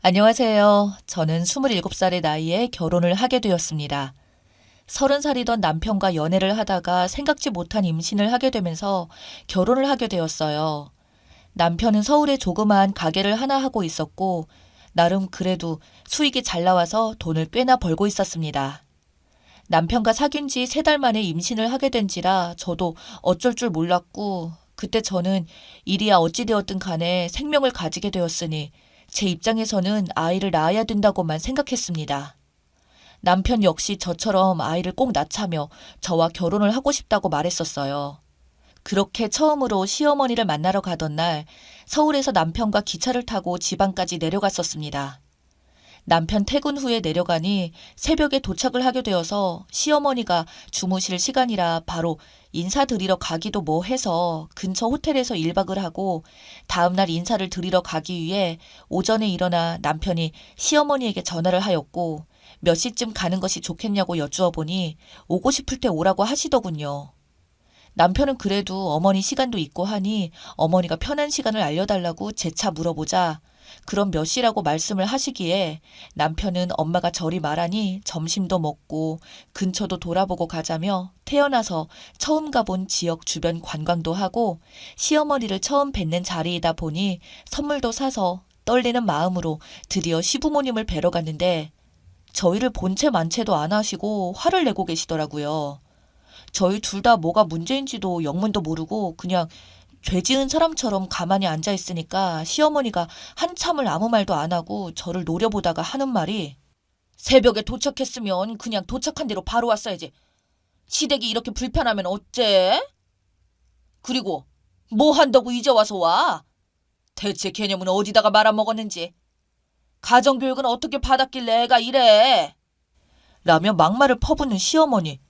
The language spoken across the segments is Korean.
안녕하세요. 저는 27살의 나이에 결혼을 하게 되었습니다. 30살이던 남편과 연애를 하다가 생각지 못한 임신을 하게 되면서 결혼을 하게 되었어요. 남편은 서울에 조그마한 가게를 하나 하고 있었고, 나름 그래도 수익이 잘 나와서 돈을 꽤나 벌고 있었습니다. 남편과 사귄 지 3달 만에 임신을 하게 된지라 저도 어쩔 줄 몰랐고, 그때 저는 일이야 어찌되었든 간에 생명을 가지게 되었으니 제 입장에서는 아이를 낳아야 된다고만 생각했습니다. 남편 역시 저처럼 아이를 꼭 낳자며 저와 결혼을 하고 싶다고 말했었어요. 그렇게 처음으로 시어머니를 만나러 가던 날 서울에서 남편과 기차를 타고 지방까지 내려갔었습니다. 남편 퇴근 후에 내려가니 새벽에 도착을 하게 되어서 시어머니가 주무실 시간이라 바로 인사드리러 가기도 뭐해서 근처 호텔에서 1박을 하고 다음날 인사를 드리러 가기 위해 오전에 일어나 남편이 시어머니에게 전화를 하였고 몇 시쯤 가는 것이 좋겠냐고 여쭈어 보니 오고 싶을 때 오라고 하시더군요. 남편은 그래도 어머니 시간도 있고 하니 어머니가 편한 시간을 알려달라고 재차 물어보자 그럼 몇 시라고 말씀을 하시기에 남편은 엄마가 저리 말하니 점심도 먹고 근처도 돌아보고 가자며 태어나서 처음 가본 지역 주변 관광도 하고 시어머니를 처음 뵙는 자리이다 보니 선물도 사서 떨리는 마음으로 드디어 시부모님을 뵈러 갔는데 저희를 본체 만체도 안 하시고 화를 내고 계시더라고요. 저희 둘 다 뭐가 문제인지도 영문도 모르고 그냥 죄 지은 사람처럼 가만히 앉아 있으니까 시어머니가 한참을 아무 말도 안 하고 저를 노려보다가 하는 말이 새벽에 도착했으면 그냥 도착한 대로 바로 왔어야지. 시댁이 이렇게 불편하면 어째? 그리고 뭐 한다고 이제 와서 와? 대체 개념은 어디다가 말아먹었는지. 가정교육은 어떻게 받았길래 애가 이래? 라며 막말을 퍼붓는 시어머니.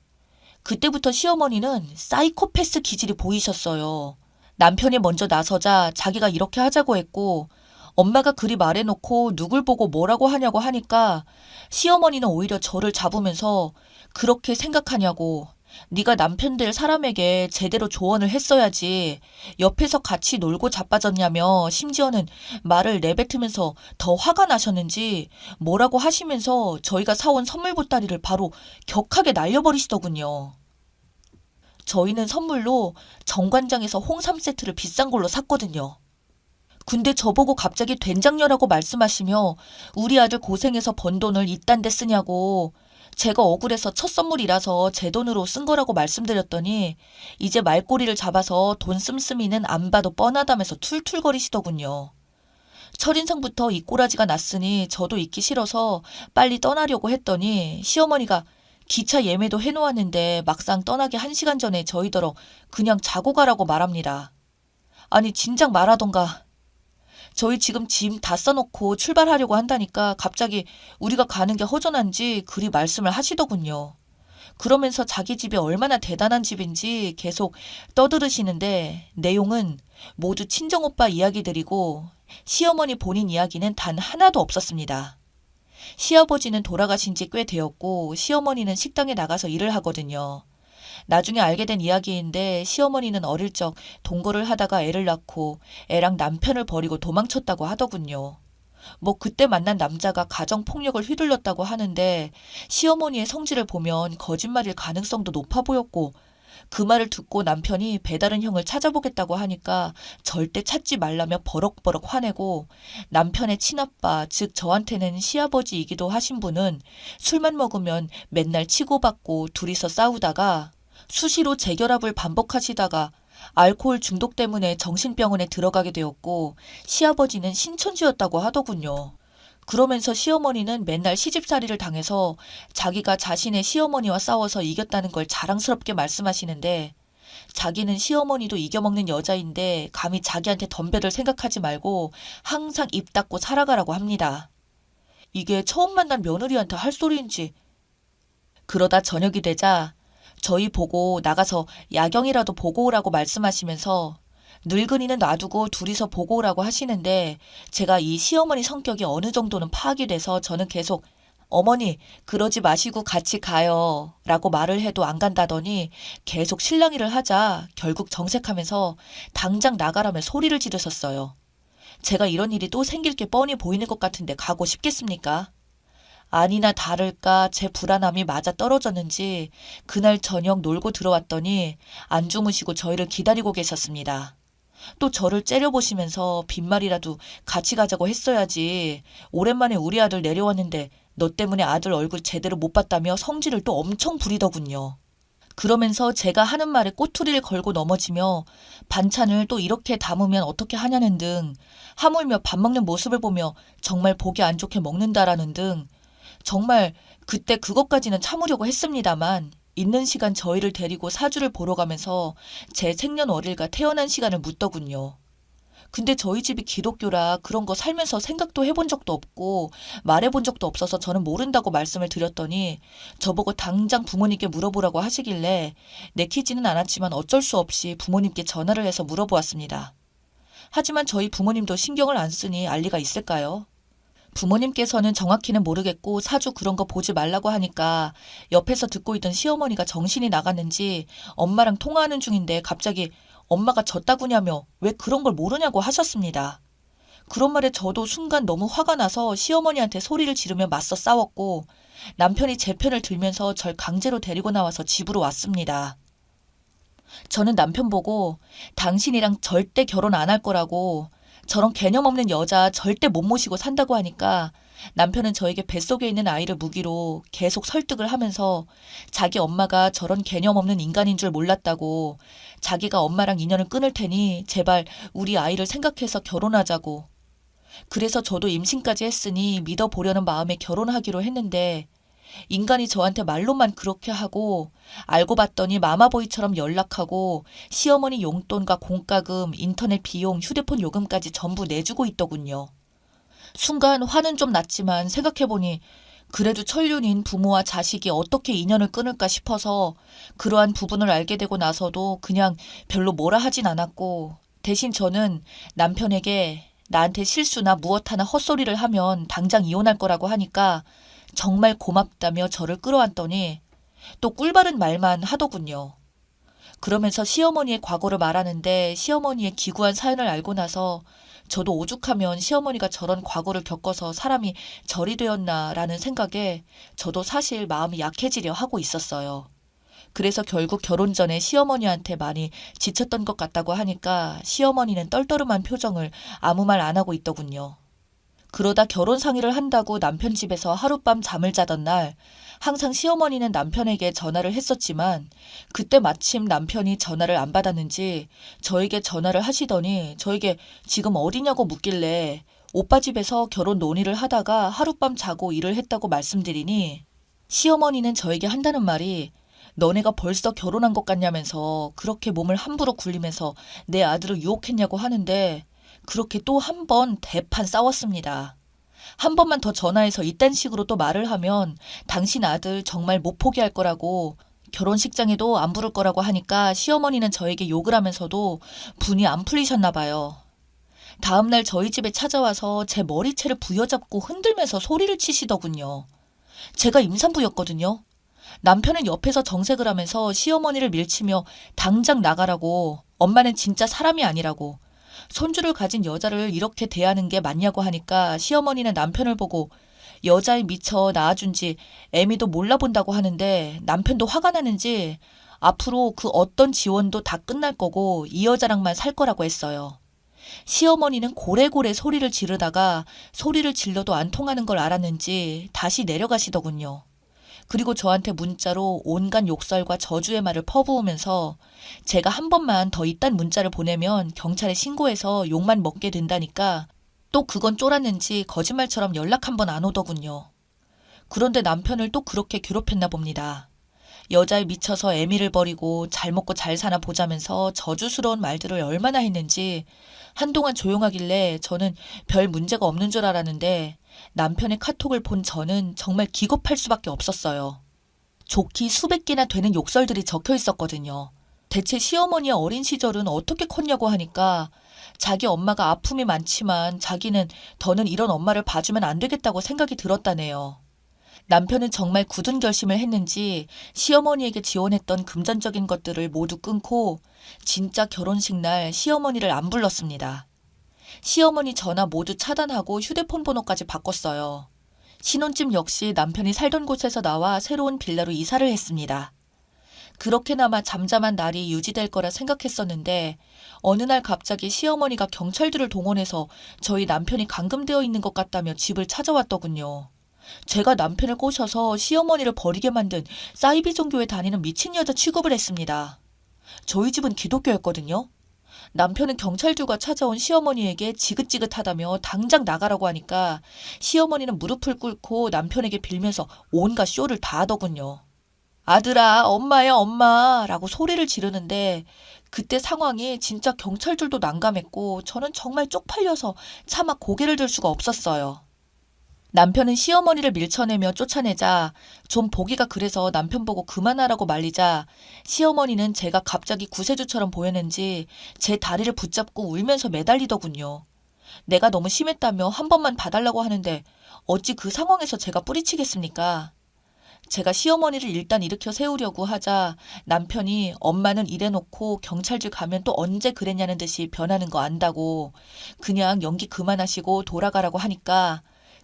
그때부터 시어머니는 사이코패스 기질이 보이셨어요. 남편이 먼저 나서자 자기가 이렇게 하자고 했고 엄마가 그리 말해놓고 누굴 보고 뭐라고 하냐고 하니까 시어머니는 오히려 저를 잡으면서 그렇게 생각하냐고 네가 남편 될 사람에게 제대로 조언을 했어야지 옆에서 같이 놀고 자빠졌냐며 심지어는 말을 내뱉으면서 더 화가 나셨는지 뭐라고 하시면서 저희가 사온 선물 보따리를 바로 격하게 날려버리시더군요. 저희는 선물로 정관장에서 홍삼 세트를 비싼 걸로 샀거든요. 근데 저보고 갑자기 된장녀라고 말씀하시며 우리 아들 고생해서 번 돈을 이딴 데 쓰냐고 제가 억울해서 첫 선물이라서 제 돈으로 쓴 거라고 말씀드렸더니 이제 말꼬리를 잡아서 돈 씀씀이는 안 봐도 뻔하다면서 툴툴거리시더군요. 첫인상부터 이 꼬라지가 났으니 저도 있기 싫어서 빨리 떠나려고 했더니 시어머니가 기차 예매도 해놓았는데 막상 떠나기 1시간 전에 저희더러 그냥 자고 가라고 말합니다. 아니 진작 말하던가. 저희 지금 짐 다 싸놓고 출발하려고 한다니까 갑자기 우리가 가는 게 허전한지 그리 말씀을 하시더군요. 그러면서 자기 집이 얼마나 대단한 집인지 계속 떠들으시는데 내용은 모두 친정오빠 이야기들이고 시어머니 본인 이야기는 단 하나도 없었습니다. 시아버지는 돌아가신 지 꽤 되었고 시어머니는 식당에 나가서 일을 하거든요. 나중에 알게 된 이야기인데 시어머니는 어릴 적 동거를 하다가 애를 낳고 애랑 남편을 버리고 도망쳤다고 하더군요. 뭐 그때 만난 남자가 가정폭력을 휘둘렀다고 하는데 시어머니의 성질을 보면 거짓말일 가능성도 높아 보였고 그 말을 듣고 남편이 배다른 형을 찾아보겠다고 하니까 절대 찾지 말라며 버럭버럭 화내고 남편의 친아빠 즉 저한테는 시아버지이기도 하신 분은 술만 먹으면 맨날 치고받고 둘이서 싸우다가 수시로 재결합을 반복하시다가 알코올 중독 때문에 정신병원에 들어가게 되었고 시아버지는 신천지였다고 하더군요. 그러면서 시어머니는 맨날 시집살이를 당해서 자기가 자신의 시어머니와 싸워서 이겼다는 걸 자랑스럽게 말씀하시는데 자기는 시어머니도 이겨먹는 여자인데 감히 자기한테 덤벼들 생각하지 말고 항상 입 닫고 살아가라고 합니다. 이게 처음 만난 며느리한테 할 소리인지. 그러다 저녁이 되자 저희 보고 나가서 야경이라도 보고 오라고 말씀하시면서 늙은이는 놔두고 둘이서 보고 오라고 하시는데 제가 이 시어머니 성격이 어느 정도는 파악이 돼서 저는 계속 어머니 그러지 마시고 같이 가요 라고 말을 해도 안 간다더니 계속 실랑이를 하자 결국 정색하면서 당장 나가라며 소리를 지르셨어요. 제가 이런 일이 또 생길 게 뻔히 보이는 것 같은데 가고 싶겠습니까? 아니나 다를까 제 불안함이 맞아 떨어졌는지 그날 저녁 놀고 들어왔더니 안 주무시고 저희를 기다리고 계셨습니다. 또 저를 째려보시면서 빈말이라도 같이 가자고 했어야지. 오랜만에 우리 아들 내려왔는데 너 때문에 아들 얼굴 제대로 못 봤다며 성질을 또 엄청 부리더군요. 그러면서 제가 하는 말에 꼬투리를 걸고 넘어지며 반찬을 또 이렇게 담으면 어떻게 하냐는 등, 하물며 밥 먹는 모습을 보며 정말 보기 안 좋게 먹는다라는 등, 정말 그때 그것까지는 참으려고 했습니다만 있는 시간 저희를 데리고 사주를 보러 가면서 제 생년월일과 태어난 시간을 묻더군요. 근데 저희 집이 기독교라 그런 거 살면서 생각도 해본 적도 없고 말해본 적도 없어서 저는 모른다고 말씀을 드렸더니 저보고 당장 부모님께 물어보라고 하시길래 내키지는 않았지만 어쩔 수 없이 부모님께 전화를 해서 물어보았습니다. 하지만 저희 부모님도 신경을 안 쓰니 알 리가 있을까요? 부모님께서는 정확히는 모르겠고 사주 그런 거 보지 말라고 하니까 옆에서 듣고 있던 시어머니가 정신이 나갔는지 엄마랑 통화하는 중인데 갑자기 엄마가 졌다구냐며 왜 그런 걸 모르냐고 하셨습니다. 그런 말에 저도 순간 너무 화가 나서 시어머니한테 소리를 지르며 맞서 싸웠고 남편이 제 편을 들면서 절 강제로 데리고 나와서 집으로 왔습니다. 저는 남편 보고 당신이랑 절대 결혼 안 할 거라고 저런 개념 없는 여자 절대 못 모시고 산다고 하니까 남편은 저에게 뱃속에 있는 아이를 무기로 계속 설득을 하면서 자기 엄마가 저런 개념 없는 인간인 줄 몰랐다고 자기가 엄마랑 인연을 끊을 테니 제발 우리 아이를 생각해서 결혼하자고. 그래서 저도 임신까지 했으니 믿어보려는 마음에 결혼하기로 했는데 인간이 저한테 말로만 그렇게 하고 알고 봤더니 마마보이처럼 연락하고 시어머니 용돈과 공과금, 인터넷 비용, 휴대폰 요금까지 전부 내주고 있더군요. 순간 화는 좀 났지만 생각해보니 그래도 천륜인 부모와 자식이 어떻게 인연을 끊을까 싶어서 그러한 부분을 알게 되고 나서도 그냥 별로 뭐라 하진 않았고 대신 저는 남편에게 나한테 실수나 무엇 하나 헛소리를 하면 당장 이혼할 거라고 하니까 정말 고맙다며 저를 끌어안더니 또 꿀바른 말만 하더군요. 그러면서 시어머니의 과거를 말하는데 시어머니의 기구한 사연을 알고 나서 저도 오죽하면 시어머니가 저런 과거를 겪어서 사람이 절이 되었나라는 생각에 저도 사실 마음이 약해지려 하고 있었어요. 그래서 결국 결혼 전에 시어머니한테 많이 지쳤던 것 같다고 하니까 시어머니는 떨떠름한 표정을 아무 말 안 하고 있더군요. 그러다 결혼 상의를 한다고 남편 집에서 하룻밤 잠을 자던 날 항상 시어머니는 남편에게 전화를 했었지만 그때 마침 남편이 전화를 안 받았는지 저에게 전화를 하시더니 저에게 지금 어디냐고 묻길래 오빠 집에서 결혼 논의를 하다가 하룻밤 자고 일을 했다고 말씀드리니 시어머니는 저에게 한다는 말이 너네가 벌써 결혼한 것 같냐면서 그렇게 몸을 함부로 굴리면서 내 아들을 유혹했냐고 하는데 그렇게 또 한 번 대판 싸웠습니다. 한 번만 더 전화해서 이딴 식으로 또 말을 하면 당신 아들 정말 못 포기할 거라고 결혼식장에도 안 부를 거라고 하니까 시어머니는 저에게 욕을 하면서도 분이 안 풀리셨나 봐요. 다음날 저희 집에 찾아와서 제 머리채를 부여잡고 흔들면서 소리를 치시더군요. 제가 임산부였거든요. 남편은 옆에서 정색을 하면서 시어머니를 밀치며 당장 나가라고 엄마는 진짜 사람이 아니라고 손주를 가진 여자를 이렇게 대하는 게 맞냐고 하니까 시어머니는 남편을 보고 여자에 미쳐 낳아준 지 애미도 몰라본다고 하는데 남편도 화가 나는지 앞으로 그 어떤 지원도 다 끝날 거고 이 여자랑만 살 거라고 했어요. 시어머니는 고래고래 소리를 지르다가 소리를 질러도 안 통하는 걸 알았는지 다시 내려가시더군요. 그리고 저한테 문자로 온갖 욕설과 저주의 말을 퍼부으면서 제가 한 번만 더 이딴 문자를 보내면 경찰에 신고해서 욕만 먹게 된다니까 또 그건 쫄았는지 거짓말처럼 연락 한 번 안 오더군요. 그런데 남편을 또 그렇게 괴롭혔나 봅니다. 여자에 미쳐서 애미를 버리고 잘 먹고 잘 사나 보자면서 저주스러운 말들을 얼마나 했는지 한동안 조용하길래 저는 별 문제가 없는 줄 알았는데 남편의 카톡을 본 저는 정말 기겁할 수밖에 없었어요. 좋기 수백 개나 되는 욕설들이 적혀 있었거든요. 대체 시어머니의 어린 시절은 어떻게 컸냐고 하니까 자기 엄마가 아픔이 많지만 자기는 더는 이런 엄마를 봐주면 안 되겠다고 생각이 들었다네요. 남편은 정말 굳은 결심을 했는지 시어머니에게 지원했던 금전적인 것들을 모두 끊고 진짜 결혼식 날 시어머니를 안 불렀습니다. 시어머니 전화 모두 차단하고 휴대폰 번호까지 바꿨어요. 신혼집 역시 남편이 살던 곳에서 나와 새로운 빌라로 이사를 했습니다. 그렇게나마 잠잠한 날이 유지될 거라 생각했었는데 어느 날 갑자기 시어머니가 경찰들을 동원해서 저희 남편이 감금되어 있는 것 같다며 집을 찾아왔더군요. 제가 남편을 꼬셔서 시어머니를 버리게 만든 사이비 종교에 다니는 미친 여자 취급을 했습니다. 저희 집은 기독교였거든요. 남편은 경찰들과 찾아온 시어머니에게 지긋지긋하다며 당장 나가라고 하니까 시어머니는 무릎을 꿇고 남편에게 빌면서 온갖 쇼를 다 하더군요. 아들아, 엄마야, 엄마 라고 소리를 지르는데 그때 상황이 진짜 경찰들도 난감했고 저는 정말 쪽팔려서 차마 고개를 들 수가 없었어요. 남편은 시어머니를 밀쳐내며 쫓아내자 좀 보기가 그래서 남편 보고 그만하라고 말리자 시어머니는 제가 갑자기 구세주처럼 보였는지 제 다리를 붙잡고 울면서 매달리더군요. 내가 너무 심했다며 한 번만 봐달라고 하는데 어찌 그 상황에서 제가 뿌리치겠습니까? 제가 시어머니를 일단 일으켜 세우려고 하자 남편이 엄마는 이래놓고 경찰들 가면 또 언제 그랬냐는 듯이 변하는 거 안다고 그냥 연기 그만하시고 돌아가라고 하니까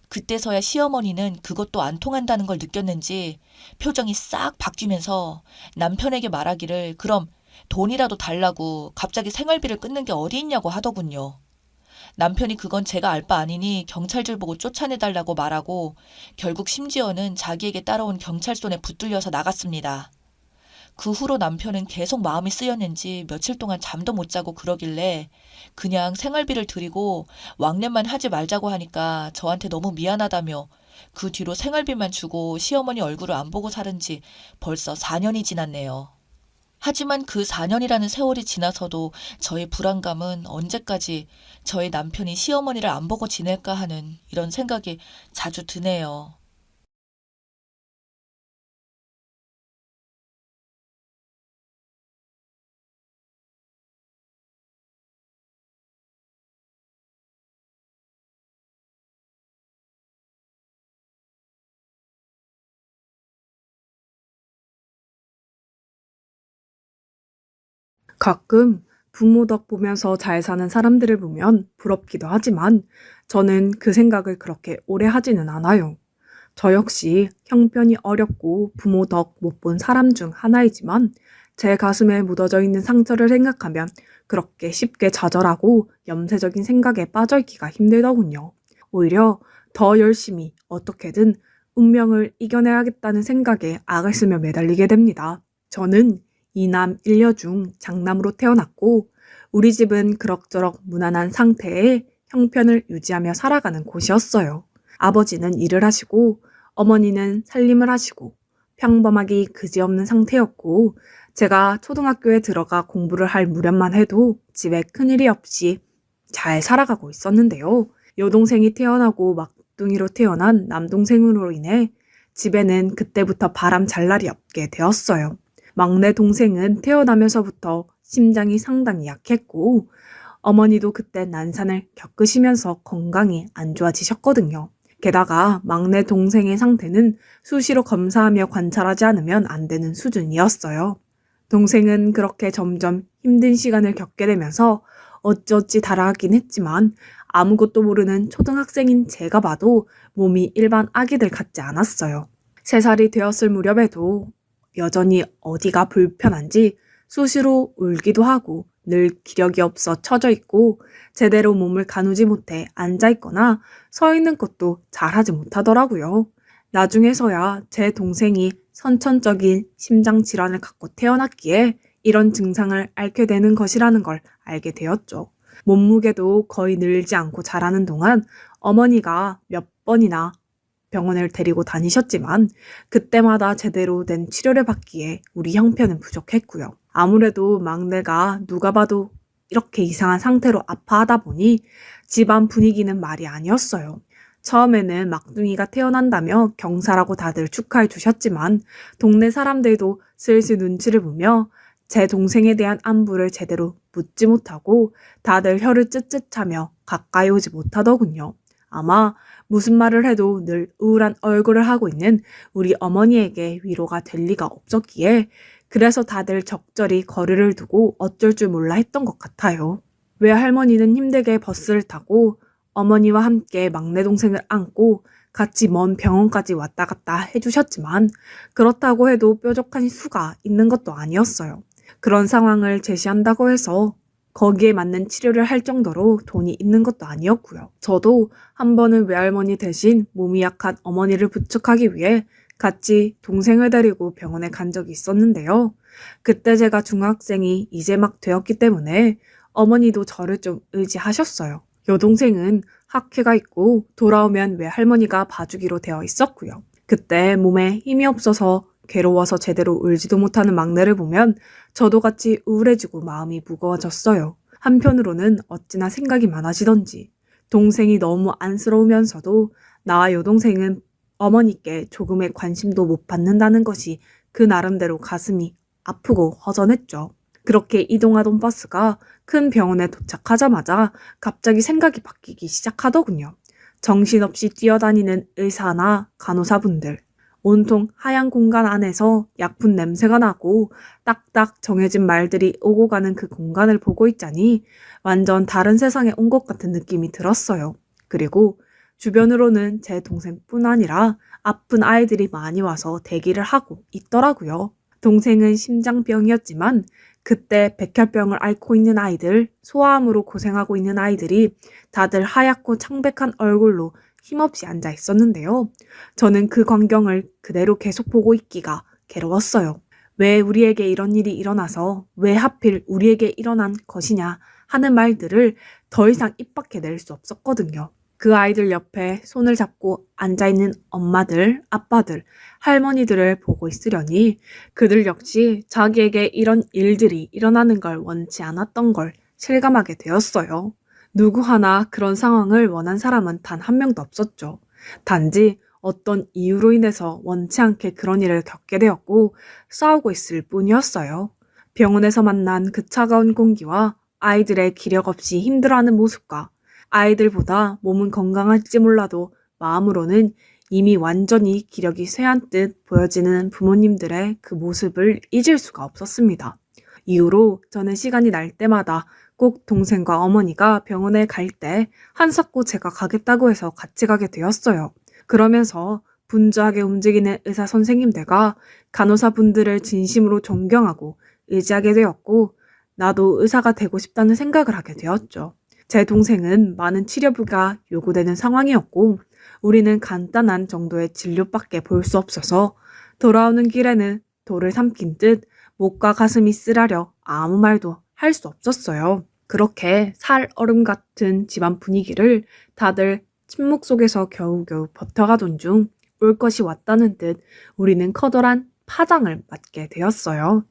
그때서야 시어머니는 그것도 안 통한다는 걸 느꼈는지 표정이 싹 바뀌면서 남편에게 말하기를 그럼 돈이라도 달라고 갑자기 생활비를 끊는 게 어디 있냐고 하더군요. 남편이 그건 제가 알 바 아니니 경찰들 보고 쫓아내달라고 말하고 결국 심지어는 자기에게 따라온 경찰 손에 붙들려서 나갔습니다. 그 후로 남편은 계속 마음이 쓰였는지 며칠 동안 잠도 못 자고 그러길래 그냥 생활비를 드리고 왕래만 하지 말자고 하니까 저한테 너무 미안하다며 그 뒤로 생활비만 주고 시어머니 얼굴을 안 보고 살은 지 벌써 4년이 지났네요. 하지만 그 4년이라는 세월이 지나서도 저의 불안감은 언제까지 저의 남편이 시어머니를 안 보고 지낼까 하는 이런 생각이 자주 드네요. 가끔 부모 덕 보면서 잘 사는 사람들을 보면 부럽기도 하지만 저는 그 생각을 그렇게 오래 하지는 않아요. 저 역시 형편이 어렵고 부모 덕 못 본 사람 중 하나이지만 제 가슴에 묻어져 있는 상처를 생각하면 그렇게 쉽게 좌절하고 염세적인 생각에 빠져 있기가 힘들더군요. 오히려 더 열심히 어떻게든 운명을 이겨내야겠다는 생각에 악을 쓰며 매달리게 됩니다. 저는 이남 일녀 중 장남으로 태어났고 우리 집은 그럭저럭 무난한 상태에 형편을 유지하며 살아가는 곳이었어요. 아버지는 일을 하시고 어머니는 살림을 하시고 평범하기 그지없는 상태였고 제가 초등학교에 들어가 공부를 할 무렵만 해도 집에 큰일이 없이 잘 살아가고 있었는데요. 여동생이 태어나고 막둥이로 태어난 남동생으로 인해 집에는 그때부터 바람 잘 날이 없게 되었어요. 막내 동생은 태어나면서부터 심장이 상당히 약했고 어머니도 그때 난산을 겪으시면서 건강이 안 좋아지셨거든요. 게다가 막내 동생의 상태는 수시로 검사하며 관찰하지 않으면 안 되는 수준이었어요. 동생은 그렇게 점점 힘든 시간을 겪게 되면서 어찌어찌 달아가긴 했지만 아무것도 모르는 초등학생인 제가 봐도 몸이 일반 아기들 같지 않았어요. 3살이 되었을 무렵에도 여전히 어디가 불편한지 수시로 울기도 하고 늘 기력이 없어 처져 있고 제대로 몸을 가누지 못해 앉아 있거나 서 있는 것도 잘하지 못하더라고요. 나중에서야 제 동생이 선천적인 심장 질환을 갖고 태어났기에 이런 증상을 앓게 되는 것이라는 걸 알게 되었죠. 몸무게도 거의 늘지 않고 자라는 동안 어머니가 몇 번이나 병원을 데리고 다니셨지만 그때마다 제대로 된 치료를 받기에 우리 형편은 부족했고요. 아무래도 막내가 누가 봐도 이렇게 이상한 상태로 아파하다 보니 집안 분위기는 말이 아니었어요. 처음에는 막둥이가 태어난다며 경사라고 다들 축하해 주셨지만 동네 사람들도 슬슬 눈치를 보며 제 동생에 대한 안부를 제대로 묻지 못하고 다들 혀를 쯧쯧하며 가까이 오지 못하더군요. 아마 무슨 말을 해도 늘 우울한 얼굴을 하고 있는 우리 어머니에게 위로가 될 리가 없었기에 그래서 다들 적절히 거리를 두고 어쩔 줄 몰라 했던 것 같아요. 외할머니는 힘들게 버스를 타고 어머니와 함께 막내 동생을 안고 같이 먼 병원까지 왔다 갔다 해주셨지만 그렇다고 해도 뾰족한 수가 있는 것도 아니었어요. 그런 상황을 제시한다고 해서 거기에 맞는 치료를 할 정도로 돈이 있는 것도 아니었고요. 저도 한 번은 외할머니 대신 몸이 약한 어머니를 부축하기 위해 같이 동생을 데리고 병원에 간 적이 있었는데요. 그때 제가 중학생이 이제 막 되었기 때문에 어머니도 저를 좀 의지하셨어요. 여동생은 학회가 있고 돌아오면 외할머니가 봐주기로 되어 있었고요. 그때 몸에 힘이 없어서 괴로워서 제대로 울지도 못하는 막내를 보면 저도 같이 우울해지고 마음이 무거워졌어요. 한편으로는 어찌나 생각이 많아지던지 동생이 너무 안쓰러우면서도 나와 여동생은 어머니께 조금의 관심도 못 받는다는 것이 그 나름대로 가슴이 아프고 허전했죠. 그렇게 이동하던 버스가 큰 병원에 도착하자마자 갑자기 생각이 바뀌기 시작하더군요. 정신없이 뛰어다니는 의사나 간호사분들, 온통 하얀 공간 안에서 약품 냄새가 나고 딱딱 정해진 말들이 오고 가는 그 공간을 보고 있자니 완전 다른 세상에 온 것 같은 느낌이 들었어요. 그리고 주변으로는 제 동생뿐 아니라 아픈 아이들이 많이 와서 대기를 하고 있더라고요. 동생은 심장병이었지만 그때 백혈병을 앓고 있는 아이들, 소아암으로 고생하고 있는 아이들이 다들 하얗고 창백한 얼굴로 힘없이 앉아 있었는데요. 저는 그 광경을 그대로 계속 보고 있기가 괴로웠어요. 왜 우리에게 이런 일이 일어나서 왜 하필 우리에게 일어난 것이냐 하는 말들을 더 이상 입 밖에 낼 수 없었거든요. 그 아이들 옆에 손을 잡고 앉아있는 엄마들, 아빠들, 할머니들을 보고 있으려니 그들 역시 자기에게 이런 일들이 일어나는 걸 원치 않았던 걸 실감하게 되었어요. 누구 하나 그런 상황을 원한 사람은 단 한 명도 없었죠. 단지 어떤 이유로 인해서 원치 않게 그런 일을 겪게 되었고 싸우고 있을 뿐이었어요. 병원에서 만난 그 차가운 공기와 아이들의 기력 없이 힘들어하는 모습과 아이들보다 몸은 건강할지 몰라도 마음으로는 이미 완전히 기력이 쇠한 듯 보여지는 부모님들의 그 모습을 잊을 수가 없었습니다. 이후로 저는 시간이 날 때마다 꼭 동생과 어머니가 병원에 갈 때 한사코 제가 가겠다고 해서 같이 가게 되었어요. 그러면서 분주하게 움직이는 의사 선생님들과 간호사분들을 진심으로 존경하고 의지하게 되었고 나도 의사가 되고 싶다는 생각을 하게 되었죠. 제 동생은 많은 치료비가 요구되는 상황이었고 우리는 간단한 정도의 진료밖에 볼 수 없어서 돌아오는 길에는 돌을 삼킨 듯 목과 가슴이 쓰라려 아무 말도 할 수 없었어요. 그렇게 살얼음 같은 집안 분위기를 다들 침묵 속에서 겨우겨우 버텨가던 중 올 것이 왔다는 듯 우리는 커다란 파장을 맞게 되었어요.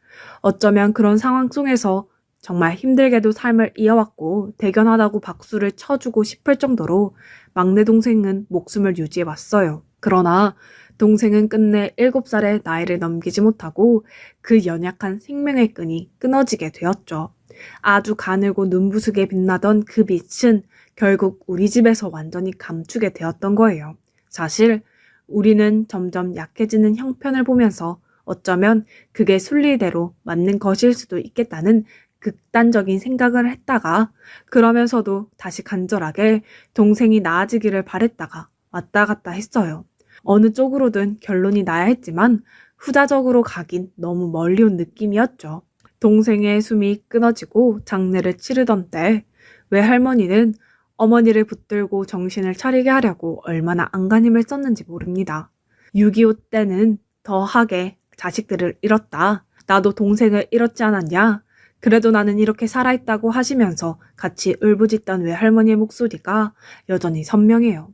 어쩌면 그런 상황 속에서 정말 힘들게도 삶을 이어왔고 대견하다고 박수를 쳐주고 싶을 정도로 막내 동생은 목숨을 유지해왔어요. 그러나 동생은 끝내 7살의 나이를 넘기지 못하고 그 연약한 생명의 끈이 끊어지게 되었죠. 아주 가늘고 눈부수게 빛나던 그 빛은 결국 우리 집에서 완전히 감추게 되었던 거예요. 사실 우리는 점점 약해지는 형편을 보면서 어쩌면 그게 순리대로 맞는 것일 수도 있겠다는 극단적인 생각을 했다가 그러면서도 다시 간절하게 동생이 나아지기를 바랬다가 왔다 갔다 했어요. 어느 쪽으로든 결론이 나야 했지만 후자적으로 가긴 너무 멀리 온 느낌이었죠. 동생의 숨이 끊어지고 장례를 치르던 때 외할머니는 어머니를 붙들고 정신을 차리게 하려고 얼마나 안간힘을 썼는지 모릅니다. 6.25 때는 더하게 자식들을 잃었다. 나도 동생을 잃었지 않았냐? 그래도 나는 이렇게 살아있다고 하시면서 같이 울부짖던 외할머니의 목소리가 여전히 선명해요.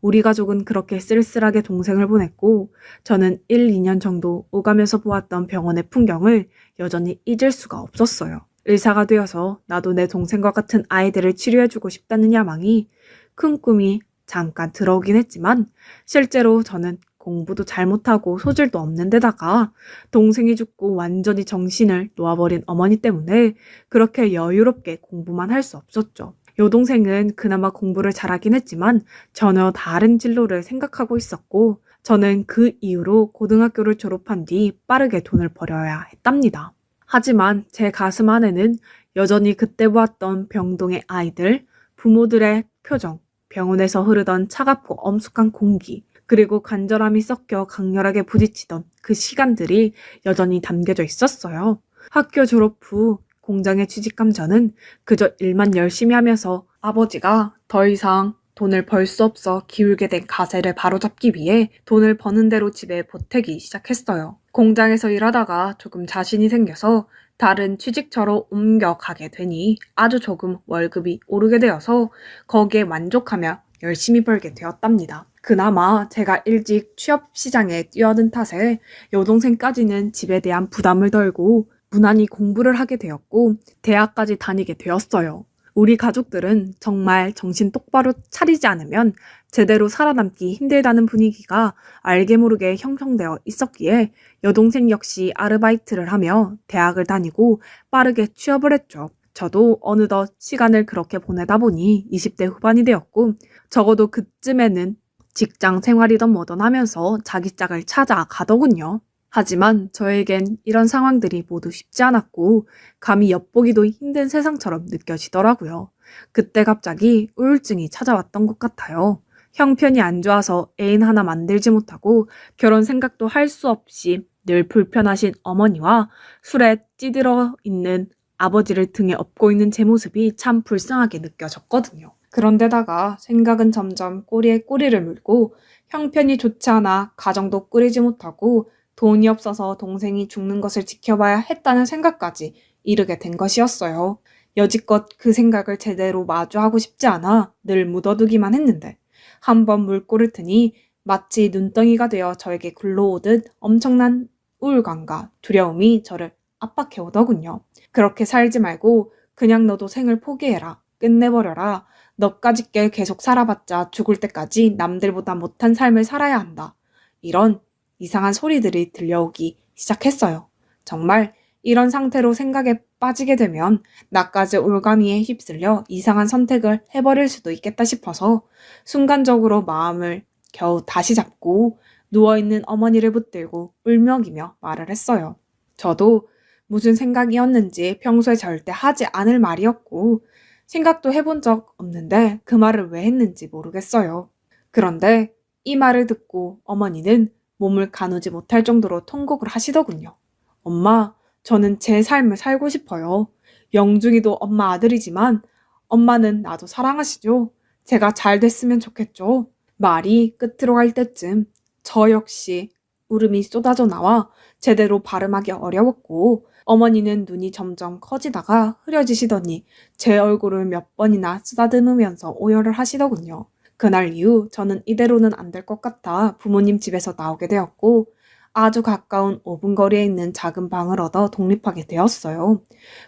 우리 가족은 그렇게 쓸쓸하게 동생을 보냈고 저는 1, 2년 정도 오가면서 보았던 병원의 풍경을 여전히 잊을 수가 없었어요. 의사가 되어서 나도 내 동생과 같은 아이들을 치료해주고 싶다는 야망이 큰 꿈이 잠깐 들어오긴 했지만 실제로 저는 공부도 잘못하고 소질도 없는 데다가 동생이 죽고 완전히 정신을 놓아버린 어머니 때문에 그렇게 여유롭게 공부만 할 수 없었죠. 여동생은 그나마 공부를 잘하긴 했지만 전혀 다른 진로를 생각하고 있었고 저는 그 이후로 고등학교를 졸업한 뒤 빠르게 돈을 벌여야 했답니다. 하지만 제 가슴 안에는 여전히 그때 보았던 병동의 아이들, 부모들의 표정, 병원에서 흐르던 차갑고 엄숙한 공기, 그리고 간절함이 섞여 강렬하게 부딪히던 그 시간들이 여전히 담겨져 있었어요. 학교 졸업 후 공장에 취직한 저는 그저 일만 열심히 하면서 아버지가 더 이상 돈을 벌 수 없어 기울게 된 가세를 바로잡기 위해 돈을 버는 대로 집에 보태기 시작했어요. 공장에서 일하다가 조금 자신이 생겨서 다른 취직처로 옮겨가게 되니 아주 조금 월급이 오르게 되어서 거기에 만족하며 열심히 벌게 되었답니다. 그나마 제가 일찍 취업 시장에 뛰어든 탓에 여동생까지는 집에 대한 부담을 덜고 무난히 공부를 하게 되었고 대학까지 다니게 되었어요. 우리 가족들은 정말 정신 똑바로 차리지 않으면 제대로 살아남기 힘들다는 분위기가 알게 모르게 형성되어 있었기에 여동생 역시 아르바이트를 하며 대학을 다니고 빠르게 취업을 했죠. 저도 어느덧 시간을 그렇게 보내다 보니 20대 후반이 되었고 적어도 그쯤에는 직장 생활이든 뭐든 하면서 자기 짝을 찾아가더군요. 하지만 저에겐 이런 상황들이 모두 쉽지 않았고 감히 엿보기도 힘든 세상처럼 느껴지더라고요. 그때 갑자기 우울증이 찾아왔던 것 같아요. 형편이 안 좋아서 애인 하나 만들지 못하고 결혼 생각도 할 수 없이 늘 불편하신 어머니와 술에 찌들어 있는 아버지를 등에 업고 있는 제 모습이 참 불쌍하게 느껴졌거든요. 그런데다가 생각은 점점 꼬리에 꼬리를 물고 형편이 좋지 않아 가정도 꾸리지 못하고 돈이 없어서 동생이 죽는 것을 지켜봐야 했다는 생각까지 이르게 된 것이었어요. 여지껏 그 생각을 제대로 마주하고 싶지 않아 늘 묻어두기만 했는데 한번 물꼬를 트니 마치 눈덩이가 되어 저에게 굴러오듯 엄청난 우울감과 두려움이 저를 압박해 오더군요. 그렇게 살지 말고 그냥 너도 생을 포기해라. 끝내버려라. 너까짓 게 계속 살아봤자 죽을 때까지 남들보다 못한 삶을 살아야 한다. 이런 이상한 소리들이 들려오기 시작했어요. 정말 이런 상태로 생각에 빠지게 되면 나까지 올가미에 휩쓸려 이상한 선택을 해버릴 수도 있겠다 싶어서 순간적으로 마음을 겨우 다시 잡고 누워있는 어머니를 붙들고 울먹이며 말을 했어요. 저도 무슨 생각이었는지 평소에 절대 하지 않을 말이었고 생각도 해본 적 없는데 그 말을 왜 했는지 모르겠어요. 그런데 이 말을 듣고 어머니는 몸을 가누지 못할 정도로 통곡을 하시더군요. 엄마, 저는 제 삶을 살고 싶어요. 영중이도 엄마 아들이지만 엄마는 나도 사랑하시죠? 제가 잘 됐으면 좋겠죠? 말이 끝으로 갈 때쯤 저 역시 울음이 쏟아져 나와 제대로 발음하기 어려웠고 어머니는 눈이 점점 커지다가 흐려지시더니 제 얼굴을 몇 번이나 쓰다듬으면서 오열을 하시더군요. 그날 이후 저는 이대로는 안 될 것 같아 부모님 집에서 나오게 되었고 아주 가까운 5분 거리에 있는 작은 방을 얻어 독립하게 되었어요.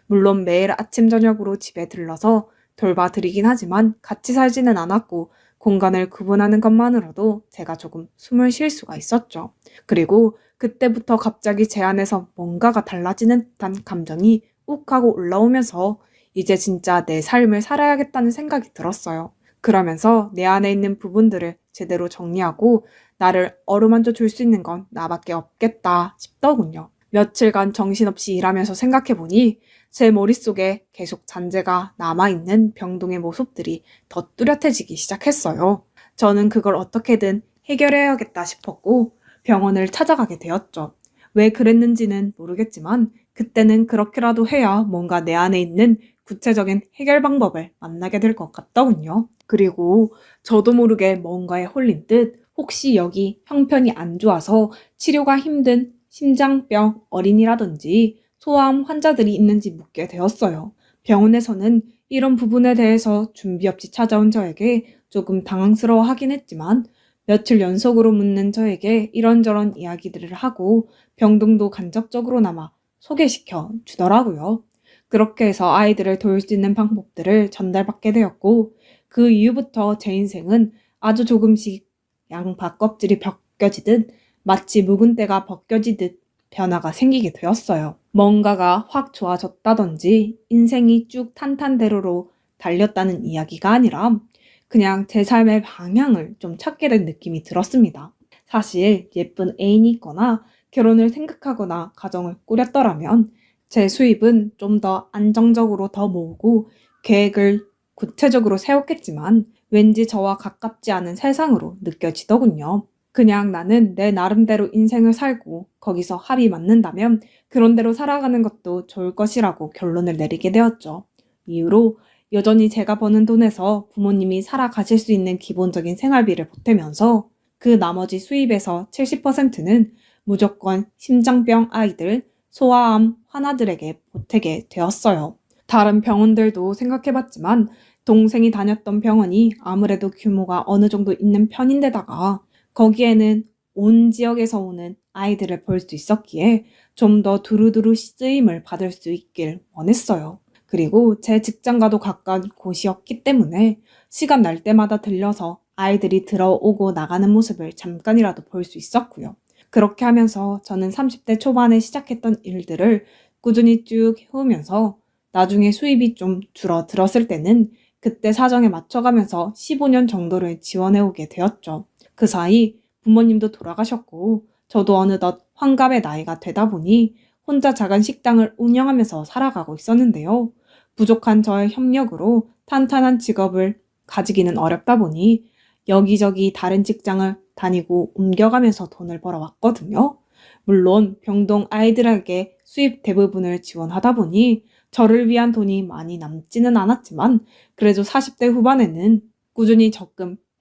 물론 매일 아침 저녁으로 집에 들러서 돌봐드리긴 하지만 같이 살지는 않았고 공간을 구분하는 것만으로도 제가 조금 숨을 쉴 수가 있었죠. 그리고 그때부터 갑자기 제 안에서 뭔가가 달라지는 듯한 감정이 욱 하고 올라오면서 이제 진짜 내 삶을 살아야겠다는 생각이 들었어요. 그러면서 내 안에 있는 부분들을 제대로 정리하고 나를 어루만져 줄 수 있는 건 나밖에 없겠다 싶더군요. 며칠간 정신없이 일하면서 생각해보니 제 머릿속에 계속 잔재가 남아있는 병동의 모습들이 더 뚜렷해지기 시작했어요. 저는 그걸 어떻게든 해결해야겠다 싶었고 병원을 찾아가게 되었죠. 왜 그랬는지는 모르겠지만 그때는 그렇게라도 해야 뭔가 내 안에 있는 구체적인 해결 방법을 만나게 될 것 같더군요. 그리고 저도 모르게 뭔가에 홀린 듯 혹시 여기 형편이 안 좋아서 치료가 힘든 심장병 어린이라든지 소아암 환자들이 있는지 묻게 되었어요. 병원에서는 이런 부분에 대해서 준비 없이 찾아온 저에게 조금 당황스러워하긴 했지만 며칠 연속으로 묻는 저에게 이런저런 이야기들을 하고 병동도 간접적으로나마 소개시켜 주더라고요. 그렇게 해서 아이들을 도울 수 있는 방법들을 전달받게 되었고 그 이후부터 제 인생은 아주 조금씩 양파 껍질이 벗겨지듯 마치 묵은 때가 벗겨지듯 변화가 생기게 되었어요. 뭔가가 확 좋아졌다든지 인생이 쭉 탄탄대로로 달렸다는 이야기가 아니라 그냥 제 삶의 방향을 좀 찾게 된 느낌이 들었습니다. 사실 예쁜 애인이 있거나 결혼을 생각하거나 가정을 꾸렸더라면 제 수입은 좀 더 안정적으로 더 모으고 계획을 구체적으로 세웠겠지만 왠지 저와 가깝지 않은 세상으로 느껴지더군요. 그냥 나는 내 나름대로 인생을 살고 거기서 합이 맞는다면 그런 대로 살아가는 것도 좋을 것이라고 결론을 내리게 되었죠. 이후로 여전히 제가 버는 돈에서 부모님이 살아가실 수 있는 기본적인 생활비를 보태면서 그 나머지 수입에서 70%는 무조건 심장병 아이들, 소아암 환아들에게 보태게 되었어요. 다른 병원들도 생각해봤지만 동생이 다녔던 병원이 아무래도 규모가 어느 정도 있는 편인데다가 거기에는 온 지역에서 오는 아이들을 볼 수 있었기에 좀 더 두루두루 쓰임을 받을 수 있길 원했어요. 그리고 제 직장과도 가까운 곳이었기 때문에 시간 날 때마다 들려서 아이들이 들어오고 나가는 모습을 잠깐이라도 볼 수 있었고요. 그렇게 하면서 저는 30대 초반에 시작했던 일들을 꾸준히 쭉 해오면서 나중에 수입이 좀 줄어들었을 때는 그때 사정에 맞춰가면서 15년 정도를 지원해오게 되었죠. 그 사이 부모님도 돌아가셨고 저도 어느덧 환갑의 나이가 되다 보니 혼자 작은 식당을 운영하면서 살아가고 있었는데요. 부족한 저의 협력으로 탄탄한 직업을 가지기는 어렵다 보니 여기저기 다른 직장을 다니고 옮겨가면서 돈을 벌어왔거든요. 물론 병동 아이들에게 수입 대부분을 지원하다 보니 저를 위한 돈이 많이 남지는 않았지만 그래도 40대 후반에는 꾸준히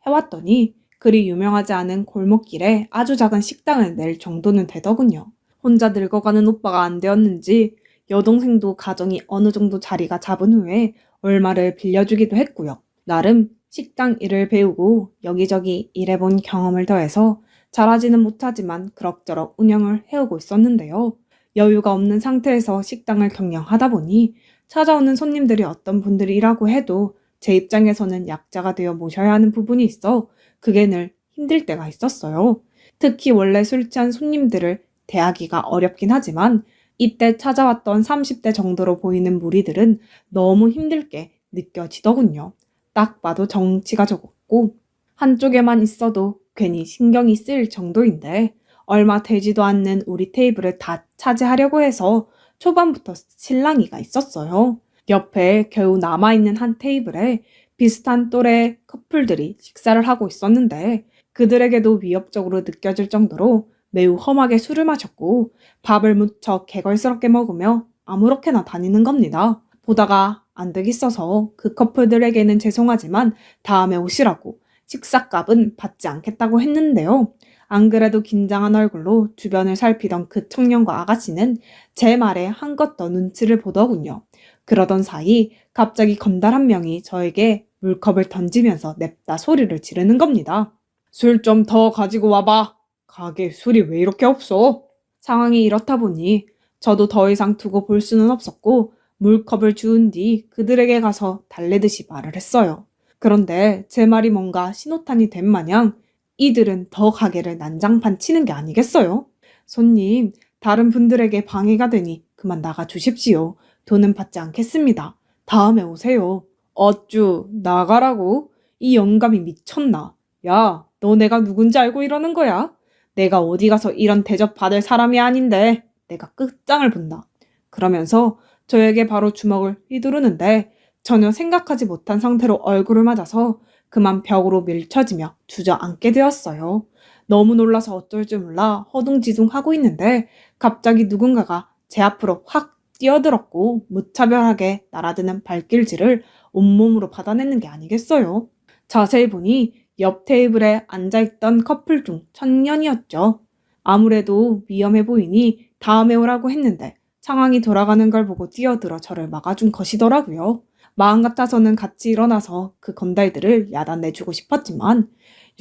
적금해왔더니 그리 유명하지 않은 골목길에 아주 작은 식당을 낼 정도는 되더군요. 혼자 늙어가는 오빠가 안 되었는지 여동생도 가정이 어느 정도 자리가 잡은 후에 얼마를 빌려주기도 했고요. 나름 식당 일을 배우고 여기저기 일해본 경험을 더해서 잘하지는 못하지만 그럭저럭 운영을 해오고 있었는데요. 여유가 없는 상태에서 식당을 경영하다 보니 찾아오는 손님들이 어떤 분들이라고 해도 제 입장에서는 약자가 되어 모셔야 하는 부분이 있어 그게 늘 힘들 때가 있었어요. 특히 원래 술 취한 손님들을 대하기가 어렵긴 하지만 이때 찾아왔던 30대 정도로 보이는 무리들은 너무 힘들게 느껴지더군요. 딱 봐도 정치가 적었고 한쪽에만 있어도 괜히 신경이 쓰일 정도인데 얼마 되지도 않는 우리 테이블을 다 차지하려고 해서 초반부터 실랑이가 있었어요. 옆에 겨우 남아있는 한 테이블에 비슷한 또래 커플들이 식사를 하고 있었는데 그들에게도 위협적으로 느껴질 정도로 매우 험하게 술을 마셨고 밥을 무척 개걸스럽게 먹으며 아무렇게나 다니는 겁니다. 보다가 안 되겠어서 그 커플들에게는 죄송하지만 다음에 오시라고 식사값은 받지 않겠다고 했는데요. 안 그래도 긴장한 얼굴로 주변을 살피던 그 청년과 아가씨는 제 말에 한껏 더 눈치를 보더군요. 그러던 사이 갑자기 건달 한 명이 저에게 물컵을 던지면서 냅다 소리를 지르는 겁니다. 술 좀 더 가지고 와봐. 가게에 술이 왜 이렇게 없어? 상황이 이렇다 보니 저도 더 이상 두고 볼 수는 없었고 물컵을 주운 뒤 그들에게 가서 달래듯이 말을 했어요. 그런데 제 말이 뭔가 신호탄이 된 마냥 이들은 더 가게를 난장판 치는 게 아니겠어요? 손님, 다른 분들에게 방해가 되니 그만 나가 주십시오. 돈은 받지 않겠습니다. 다음에 오세요. 어쭈, 나가라고? 이 영감이 미쳤나? 야, 너 내가 누군지 알고 이러는 거야? 내가 어디 가서 이런 대접 받을 사람이 아닌데 내가 끝장을 본다. 그러면서 저에게 바로 주먹을 휘두르는데 전혀 생각하지 못한 상태로 얼굴을 맞아서 그만 벽으로 밀쳐지며 주저앉게 되었어요. 너무 놀라서 어쩔 줄 몰라 허둥지둥하고 있는데 갑자기 누군가가 제 앞으로 확 뛰어들었고 무차별하게 날아드는 발길질을 온몸으로 받아내는 게 아니겠어요. 자세히 보니 옆 테이블에 앉아있던 커플 중 청년이었죠. 아무래도 위험해 보이니 다음에 오라고 했는데 상황이 돌아가는 걸 보고 뛰어들어 저를 막아준 것이더라고요. 마음 같아서는 같이 일어나서 그 건달들을 야단내주고 싶었지만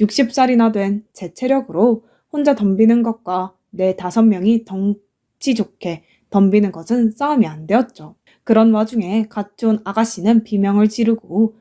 60살이나 된 제 체력으로 혼자 덤비는 것과 4~5명이 덩치 좋게 덤비는 것은 싸움이 안 되었죠. 그런 와중에 같이 온 아가씨는 비명을 지르고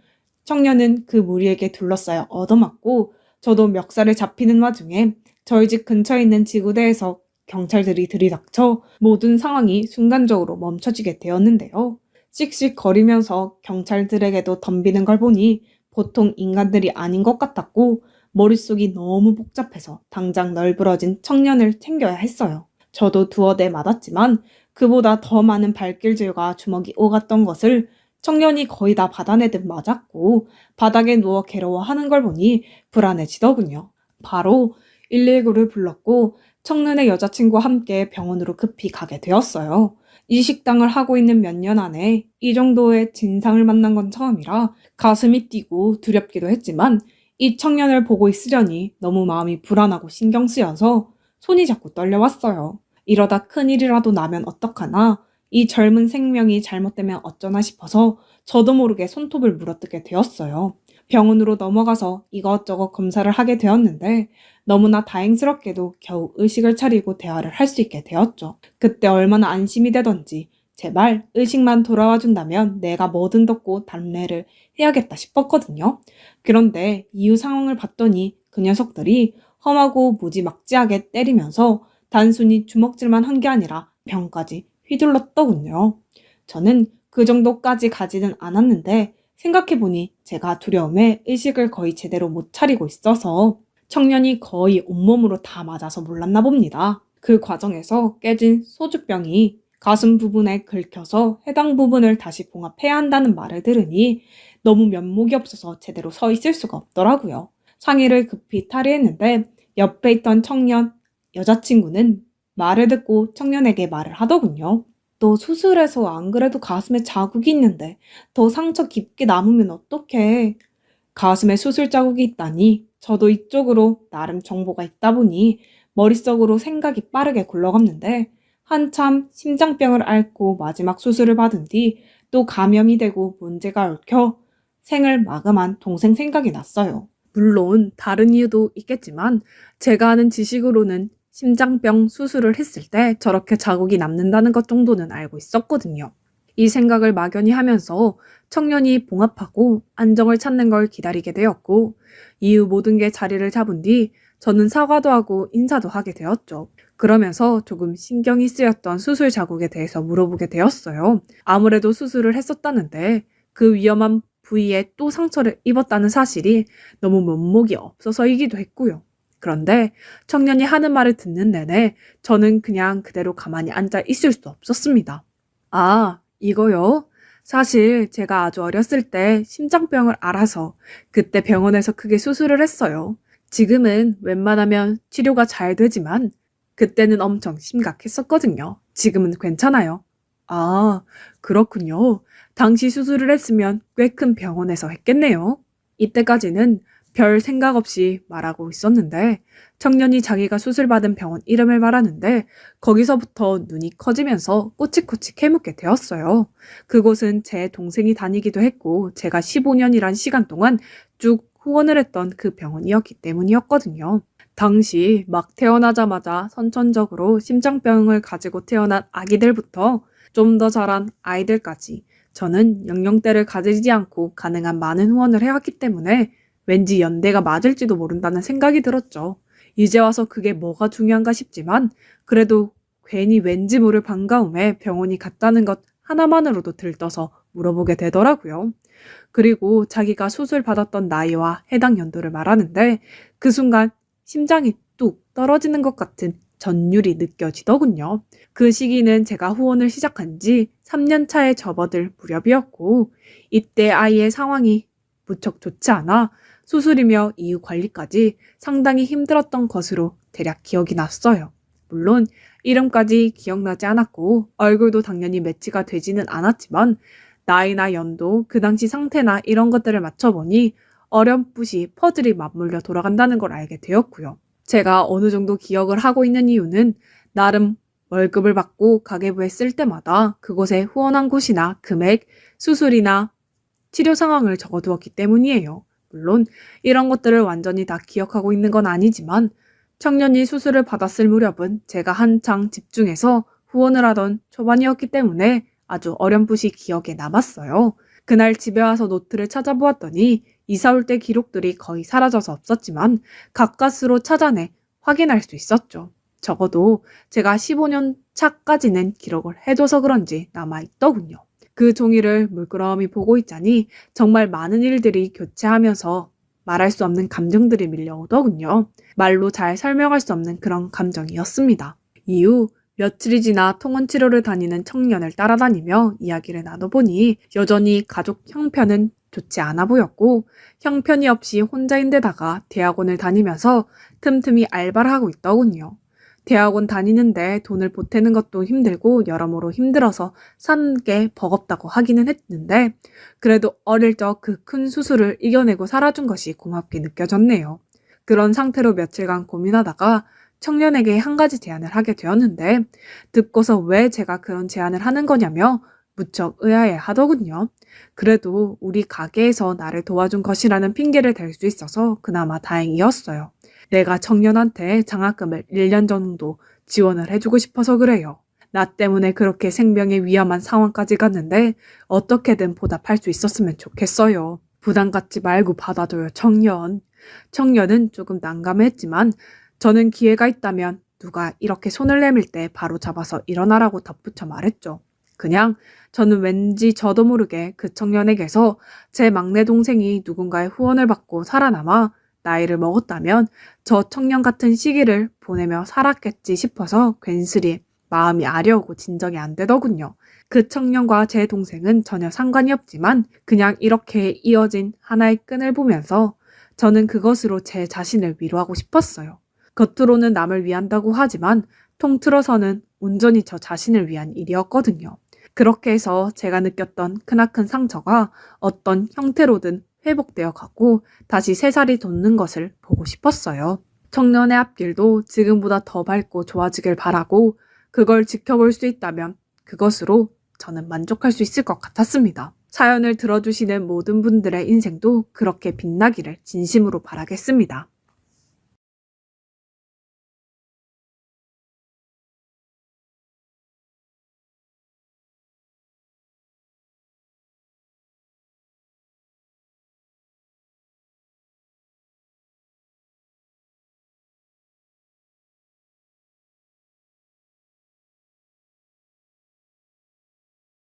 청년은 그 무리에게 둘러싸여 얻어맞고 저도 멱살을 잡히는 와중에 저희 집 근처에 있는 지구대에서 경찰들이 들이닥쳐 모든 상황이 순간적으로 멈춰지게 되었는데요. 씩씩거리면서 경찰들에게도 덤비는 걸 보니 보통 인간들이 아닌 것 같았고 머릿속이 너무 복잡해서 당장 널브러진 청년을 챙겨야 했어요. 저도 두어 대 맞았지만 그보다 더 많은 발길질과 주먹이 오갔던 것을 청년이 거의 다 받아내듯 맞았고 바닥에 누워 괴로워하는 걸 보니 불안해지더군요. 바로 119를 불렀고 청년의 여자친구와 함께 병원으로 급히 가게 되었어요. 이 식당을 하고 있는 몇 년 안에 이 정도의 진상을 만난 건 처음이라 가슴이 뛰고 두렵기도 했지만 이 청년을 보고 있으려니 너무 마음이 불안하고 신경 쓰여서 손이 자꾸 떨려왔어요. 이러다 큰일이라도 나면 어떡하나, 이 젊은 생명이 잘못되면 어쩌나 싶어서 저도 모르게 손톱을 물어뜯게 되었어요. 병원으로 넘어가서 이것저것 검사를 하게 되었는데 너무나 다행스럽게도 겨우 의식을 차리고 대화를 할 수 있게 되었죠. 그때 얼마나 안심이 되던지 제발 의식만 돌아와 준다면 내가 뭐든 덮고 단례를 해야겠다 싶었거든요. 그런데 이후 상황을 봤더니 그 녀석들이 험하고 무지막지하게 때리면서 단순히 주먹질만 한 게 아니라 병까지 휘둘렀더군요. 저는 그 정도까지 가지는 않았는데 생각해보니 제가 두려움에 의식을 거의 제대로 못 차리고 있어서 청년이 거의 온몸으로 다 맞아서 몰랐나 봅니다. 그 과정에서 깨진 소주병이 가슴 부분에 긁혀서 해당 부분을 다시 봉합해야 한다는 말을 들으니 너무 면목이 없어서 제대로 서 있을 수가 없더라고요. 상의를 급히 탈의했는데 옆에 있던 청년 여자친구는 말을 듣고 청년에게 말을 하더군요. 너 수술해서 안 그래도 가슴에 자국이 있는데 더 상처 깊게 남으면 어떡해. 가슴에 수술 자국이 있다니 저도 이쪽으로 나름 정보가 있다 보니 머릿속으로 생각이 빠르게 굴러갔는데 한참 심장병을 앓고 마지막 수술을 받은 뒤 또 감염이 되고 문제가 얽혀 생을 마감한 동생 생각이 났어요. 물론 다른 이유도 있겠지만 제가 아는 지식으로는 심장병 수술을 했을 때 저렇게 자국이 남는다는 것 정도는 알고 있었거든요. 이 생각을 막연히 하면서 청년이 봉합하고 안정을 찾는 걸 기다리게 되었고 이후 모든 게 자리를 잡은 뒤 저는 사과도 하고 인사도 하게 되었죠. 그러면서 조금 신경이 쓰였던 수술 자국에 대해서 물어보게 되었어요. 아무래도 수술을 했었다는데 그 위험한 부위에 또 상처를 입었다는 사실이 너무 면목이 없어서이기도 했고요. 그런데 청년이 하는 말을 듣는 내내 저는 그냥 그대로 가만히 앉아 있을 수 없었습니다. 아, 이거요? 사실 제가 아주 어렸을 때 심장병을 앓아서 그때 병원에서 크게 수술을 했어요. 지금은 웬만하면 치료가 잘 되지만 그때는 엄청 심각했었거든요. 지금은 괜찮아요. 아, 그렇군요. 당시 수술을 했으면 꽤 큰 병원에서 했겠네요. 이때까지는 별 생각 없이 말하고 있었는데 청년이 자기가 수술받은 병원 이름을 말하는데 거기서부터 눈이 커지면서 꼬치꼬치 캐묻게 되었어요. 그곳은 제 동생이 다니기도 했고 제가 15년이란 시간 동안 쭉 후원을 했던 그 병원이었기 때문이었거든요. 당시 막 태어나자마자 선천적으로 심장병을 가지고 태어난 아기들부터 좀 더 자란 아이들까지 저는 연령대를 가지지 않고 가능한 많은 후원을 해왔기 때문에 왠지 연대가 맞을지도 모른다는 생각이 들었죠. 이제 와서 그게 뭐가 중요한가 싶지만 그래도 괜히 왠지 모를 반가움에 병원이 갔다는 것 하나만으로도 들떠서 물어보게 되더라고요. 그리고 자기가 수술 받았던 나이와 해당 연도를 말하는데 그 순간 심장이 뚝 떨어지는 것 같은 전율이 느껴지더군요. 그 시기는 제가 후원을 시작한 지 3년 차에 접어들 무렵이었고 이때 아이의 상황이 무척 좋지 않아 수술이며 이후 관리까지 상당히 힘들었던 것으로 대략 기억이 났어요. 물론 이름까지 기억나지 않았고 얼굴도 당연히 매치가 되지는 않았지만 나이나 연도, 그 당시 상태나 이런 것들을 맞춰보니 어렴풋이 퍼즐이 맞물려 돌아간다는 걸 알게 되었고요. 제가 어느 정도 기억을 하고 있는 이유는 나름 월급을 받고 가계부에 쓸 때마다 그곳에 후원한 곳이나 금액, 수술이나 치료 상황을 적어두었기 때문이에요. 물론 이런 것들을 완전히 다 기억하고 있는 건 아니지만 청년이 수술을 받았을 무렵은 제가 한창 집중해서 후원을 하던 초반이었기 때문에 아주 어렴풋이 기억에 남았어요. 그날 집에 와서 노트를 찾아보았더니 이사 올 때 기록들이 거의 사라져서 없었지만 가까스로 찾아내 확인할 수 있었죠. 적어도 제가 15년 차까지는 기록을 해줘서 그런지 남아있더군요. 그 종이를 물끄러미 보고 있자니 정말 많은 일들이 교체하면서 말할 수 없는 감정들이 밀려오더군요. 말로 잘 설명할 수 없는 그런 감정이었습니다. 이후 며칠이 지나 통원치료를 다니는 청년을 따라다니며 이야기를 나눠보니 여전히 가족 형편은 좋지 않아 보였고 형편이 없이 혼자인데다가 대학원을 다니면서 틈틈이 알바를 하고 있더군요. 대학원 다니는데 돈을 보태는 것도 힘들고 여러모로 힘들어서 사는 게 버겁다고 하기는 했는데 그래도 어릴 적 그 큰 수술을 이겨내고 살아준 것이 고맙게 느껴졌네요. 그런 상태로 며칠간 고민하다가 청년에게 한 가지 제안을 하게 되었는데 듣고서 왜 제가 그런 제안을 하는 거냐며 무척 의아해 하더군요. 그래도 우리 가게에서 나를 도와준 것이라는 핑계를 댈 수 있어서 그나마 다행이었어요. 내가 청년한테 장학금을 1년 정도 지원을 해주고 싶어서 그래요. 나 때문에 그렇게 생명의 위험한 상황까지 갔는데 어떻게든 보답할 수 있었으면 좋겠어요. 부담 갖지 말고 받아줘요, 청년. 청년은 조금 난감했지만 저는 기회가 있다면 누가 이렇게 손을 내밀 때 바로 잡아서 일어나라고 덧붙여 말했죠. 그냥 저는 왠지 저도 모르게 그 청년에게서 제 막내 동생이 누군가의 후원을 받고 살아남아 나이를 먹었다면 저 청년 같은 시기를 보내며 살았겠지 싶어서 괜스레 마음이 아려오고 진정이 안 되더군요. 그 청년과 제 동생은 전혀 상관이 없지만 그냥 이렇게 이어진 하나의 끈을 보면서 저는 그것으로 제 자신을 위로하고 싶었어요. 겉으로는 남을 위한다고 하지만 통틀어서는 온전히 저 자신을 위한 일이었거든요. 그렇게 해서 제가 느꼈던 크나큰 상처가 어떤 형태로든 회복되어 가고 다시 새살이 돋는 것을 보고 싶었어요. 청년의 앞길도 지금보다 더 밝고 좋아지길 바라고 그걸 지켜볼 수 있다면 그것으로 저는 만족할 수 있을 것 같았습니다. 사연을 들어주시는 모든 분들의 인생도 그렇게 빛나기를 진심으로 바라겠습니다.